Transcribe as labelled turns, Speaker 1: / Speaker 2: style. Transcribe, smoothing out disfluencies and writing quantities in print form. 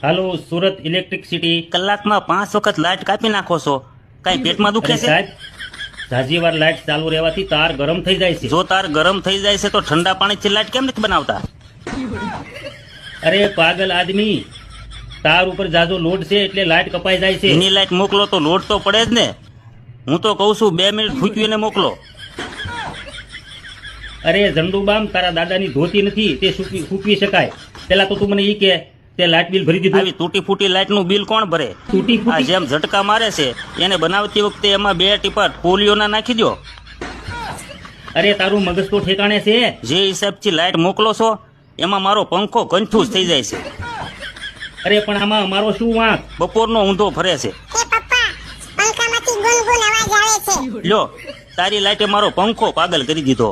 Speaker 1: હાલો Surat electricity.
Speaker 2: કલાકમાં 5 વખત light કાપી નાખો છો. કઈ પેટમાં દુખે
Speaker 1: અરે
Speaker 2: છે?
Speaker 1: સાહેબ, ઝાઝી વાર લાઇટ ચાલુ રહેવાથી તાર ગરમ થઈ જાય છે.
Speaker 2: જો તાર ગરમ થઈ જાય છે તો ઠંડા પાણીથી લાઇટ કેમ નથી બનાવતા?
Speaker 1: અરે પાગલ આદમી, તાર ઉપર જાજો લોડ છે એટલે લાઇટ કપાઈ જાય છે.
Speaker 2: એની લાઇટ મોકલો તો લોડ તો પડે જ ને. હું તો કહું છું 2 મિનિટ ફૂંકવીને મોકલો.
Speaker 1: અરે ઝંડુબામ, તારા દાદાની ધોતી નથી તે સૂકવી શકાય. પેલા તો તું મને ઈ કે તે લાઇટ બિલ ભરી દીધું?
Speaker 2: આવી તૂટી ફૂટી લાઇટનું બિલ કોણ ભરે?
Speaker 1: તૂટી
Speaker 2: આ
Speaker 1: ફૂટી?
Speaker 2: જેમ ઝટકા મારે છે એને બનાવતી વખતે એમાં 2 ટીપા પોલિયોના નાખી દો.
Speaker 1: અરે તારું મગજ તો ઠેકાણે છે.
Speaker 2: જે હિસાબથી લાઇટ મોકલો છો એમાં મારો પંખો કન્ફ્યુઝ થઈ જાય છે.
Speaker 1: અરે પણ આમાં અમારો શું વાંક?
Speaker 2: બપોરનો ઊંધો ફરે છે.
Speaker 3: હે પપ્પા, પંખામાંથી ગુનગુન અવાજ આવે છે.
Speaker 2: લ્યો, તારી લાઇટે મારો પંખો પાગલ કરી દીધો.